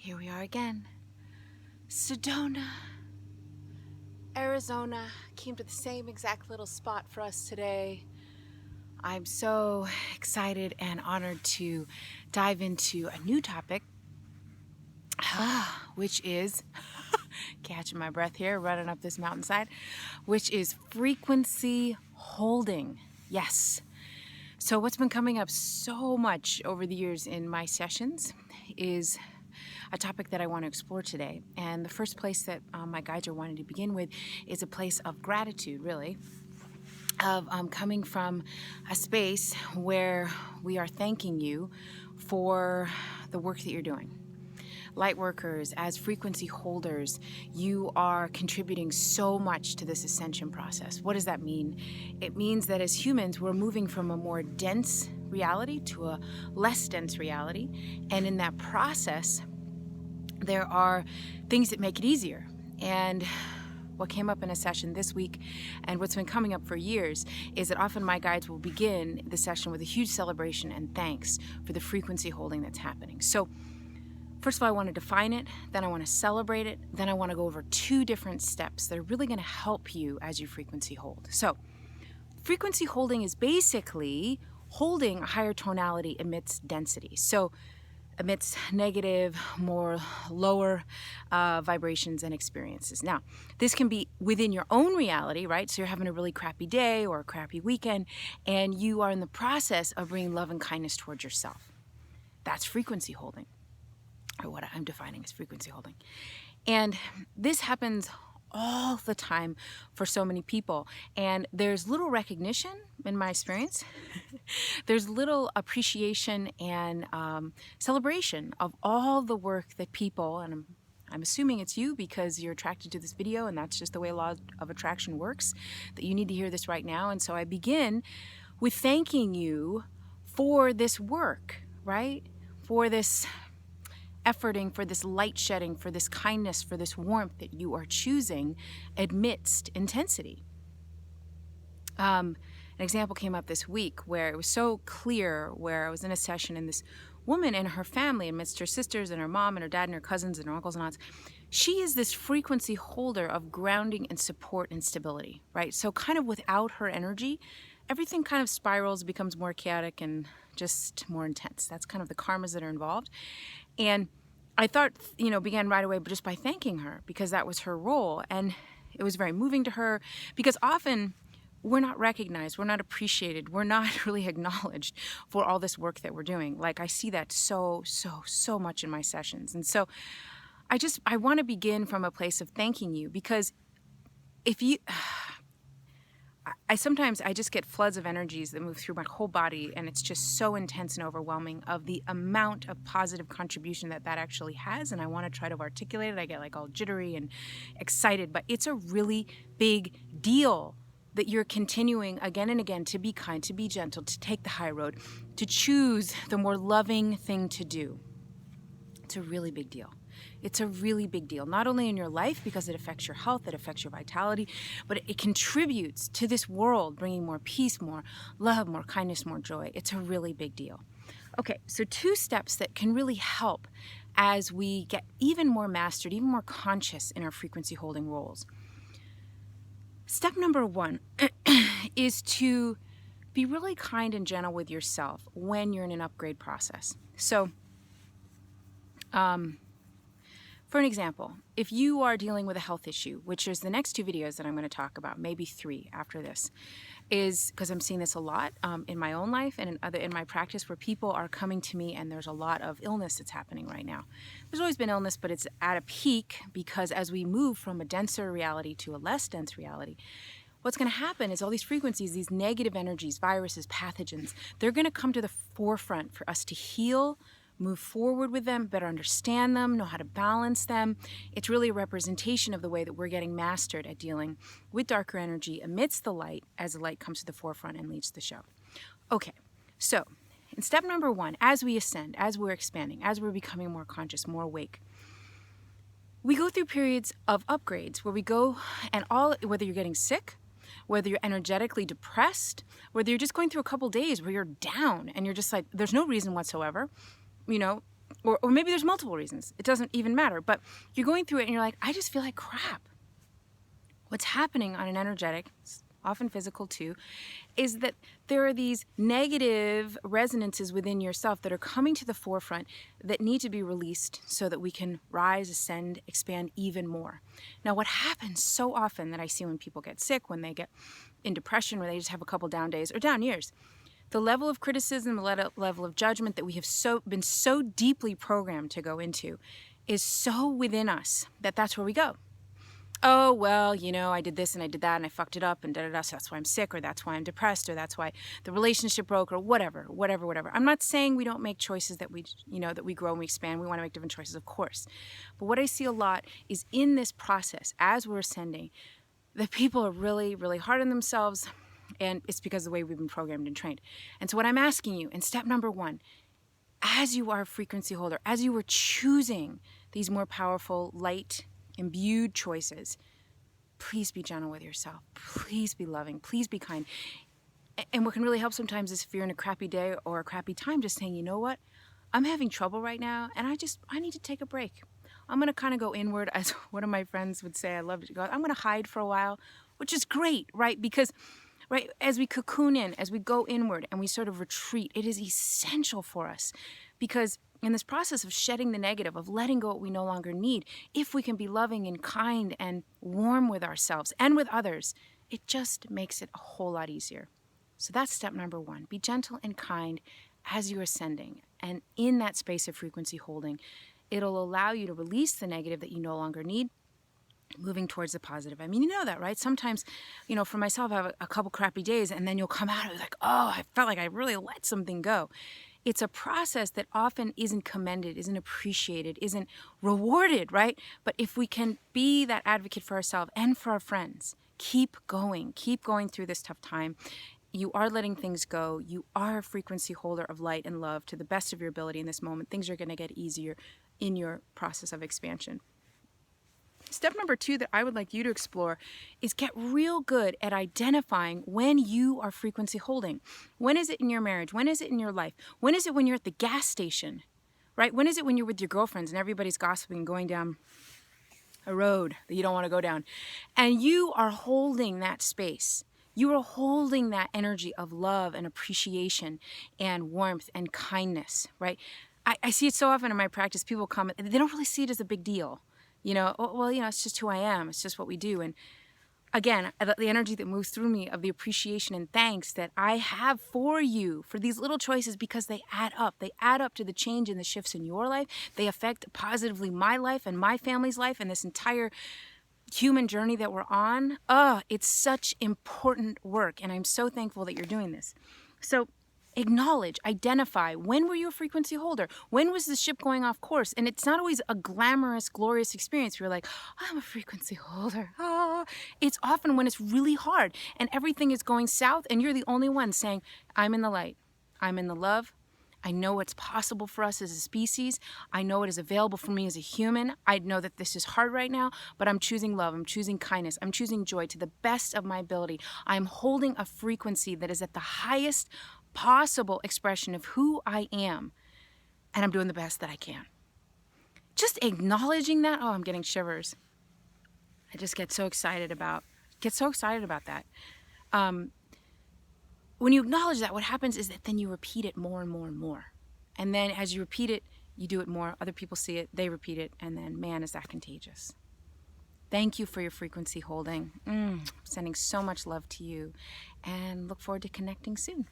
Here we are again. Sedona, Arizona. Came to the same exact little spot for us today. I'm so excited and honored to dive into a new topic, which is, catching my breath here, running up this mountainside, which is frequency holding. Yes. So what's been coming up so much over the years in my sessions is a topic that I want to explore today. And the first place that my guides are wanting to begin with is a place of gratitude, really, of coming from a space where we are thanking you for the work that you're doing. Light workers, as frequency holders, you are contributing so much to this ascension process. What does that mean? It means that as humans, we're moving from a more dense reality to a less dense reality. And in that process, there are things that make it easier. And what came up in a session this week and what's been coming up for years is that often my guides will begin the session with a huge celebration and thanks for the frequency holding that's happening. So first of all, I want to define it, then I want to celebrate it, then I want to go over two different steps that are really going to help you as you frequency hold. So frequency holding is basically holding a higher tonality amidst density. So amidst negative, more lower vibrations and experiences. Now, this can be within your own reality, right? So you're having a really crappy day or a crappy weekend, and you are in the process of bringing love and kindness towards yourself. That's frequency holding, or what I'm defining as frequency holding. And this happens all the time for so many people. And there's little recognition in my experience. There's little appreciation and celebration of all the work that people, and I'm assuming it's you because you're attracted to this video and that's just the way law of attraction works, that you need to hear this right now. And so I begin with thanking you for this work, right? For this efforting, for this light shedding, for this kindness, for this warmth that you are choosing amidst intensity. An example came up this week where it was so clear, where I was in a session and this woman and her family, amidst her sisters and her mom and her dad and her cousins and her uncles and aunts, she is this frequency holder of grounding and support and stability, right? So kind of without her energy, everything kind of spirals, becomes more chaotic and just more intense. That's kind of the karmas that are involved. And I thought, began right away just by thanking her because that was her role. And it was very moving to her because often we're not recognized, we're not appreciated, we're not really acknowledged for all this work that we're doing. Like I see that so much in my sessions. And so I want to begin from a place of thanking you because if you... I sometimes just get floods of energies that move through my whole body, and it's just so intense and overwhelming of the amount of positive contribution that actually has. And I want to try to articulate it. I get like all jittery and excited, but it's a really big deal that you're continuing again and again to be kind, to be gentle, to take the high road, to choose the more loving thing to do. It's a really big deal. It's a really big deal, not only in your life because it affects your health, it affects your vitality, but it contributes to this world, bringing more peace, more love, more kindness, more joy. It's a really big deal. Okay, so two steps that can really help as we get even more mastered, even more conscious in our frequency holding roles. Step number one is to be really kind and gentle with yourself when you're in an upgrade process. So, for an example, if you are dealing with a health issue, which is the next two videos that I'm going to talk about, maybe three after this, is because I'm seeing this a lot in my own life and in my practice where people are coming to me and there's a lot of illness that's happening right now. There's always been illness, but it's at a peak because as we move from a denser reality to a less dense reality, what's going to happen is all these frequencies, these negative energies, viruses, pathogens, they're going to come to the forefront for us to heal, move forward with them, better understand them, know how to balance them. It's really a representation of the way that we're getting mastered at dealing with darker energy amidst the light as the light comes to the forefront and leads the show. Okay, so in step number one, as we ascend, as we're expanding, as we're becoming more conscious, more awake, we go through periods of upgrades where we go and whether you're getting sick, whether you're energetically depressed, whether you're just going through a couple days where you're down and you're just like, there's no reason whatsoever, or maybe there's multiple reasons. It doesn't even matter. But you're going through it and you're like, I just feel like crap. What's happening on an energetic, often physical too, is that there are these negative resonances within yourself that are coming to the forefront that need to be released so that we can rise, ascend, expand even more. Now, what happens so often that I see when people get sick, when they get in depression, when they just have a couple down days or down years, the level of criticism, the level of judgment that we have been so deeply programmed to go into is so within us that that's where we go. Oh, well, I did this and I did that and I fucked it up and da-da-da, so that's why I'm sick, or that's why I'm depressed, or that's why the relationship broke, or whatever. I'm not saying we don't make choices that we grow and we expand. We want to make different choices, of course. But what I see a lot is in this process, as we're ascending, that people are really, really hard on themselves, and it's because of the way we've been programmed and trained. And so what I'm asking you in step number 1, as you are a frequency holder, as you are choosing these more powerful, light, imbued choices, please be gentle with yourself. Please be loving. Please be kind. And what can really help sometimes is if you're in a crappy day or a crappy time, just saying, you know what? I'm having trouble right now, and I need to take a break. I'm going to kind of go inward, as one of my friends would say. I love to go, I'm going to hide for a while, which is great, right? Because, right, as we cocoon in, as we go inward and we sort of retreat, it is essential for us, because in this process of shedding the negative, of letting go what we no longer need, if we can be loving and kind and warm with ourselves and with others, it just makes it a whole lot easier. So that's step number 1. Be gentle and kind as you're ascending. And in that space of frequency holding, it'll allow you to release the negative that you no longer need, moving towards the positive. I mean, you know that, right? Sometimes, for myself, I have a couple crappy days, and then you'll come out and be like, oh, I felt like I really let something go. It's a process that often isn't commended, isn't appreciated, isn't rewarded, right? But if we can be that advocate for ourselves and for our friends, keep going through this tough time. You are letting things go. You are a frequency holder of light and love to the best of your ability in this moment. Things are going to get easier in your process of expansion. Step number 2 that I would like you to explore is get real good at identifying when you are frequency holding. When is it in your marriage? When is it in your life? When is it when you're at the gas station, right? When is it when you're with your girlfriends and everybody's gossiping and going down a road that you don't want to go down? And you are holding that space. You are holding that energy of love and appreciation and warmth and kindness, right? I see it so often in my practice. People come, they don't really see it as a big deal. Well, it's just who I am. It's just what we do. And again, the energy that moves through me of the appreciation and thanks that I have for you, for these little choices, because they add up. They add up to the change and the shifts in your life. They affect positively my life and my family's life and this entire human journey that we're on. It's such important work. And I'm so thankful that you're doing this. So acknowledge, identify, when were you a frequency holder? When was the ship going off course? And it's not always a glamorous, glorious experience where you're like, I'm a frequency holder. It's often when it's really hard and everything is going south and you're the only one saying, I'm in the light. I'm in the love. I know what's possible for us as a species. I know what is available for me as a human. I know that this is hard right now, but I'm choosing love. I'm choosing kindness. I'm choosing joy to the best of my ability. I'm holding a frequency that is at the highest possible expression of who I am, and I'm doing the best that I can. Just acknowledging that, I'm getting shivers. I just get so excited about that. When you acknowledge that, what happens is that then you repeat it more and more and more. And then as you repeat it, you do it more. Other people see it, they repeat it, and then, man, is that contagious. Thank you for your frequency holding. Sending so much love to you, and look forward to connecting soon.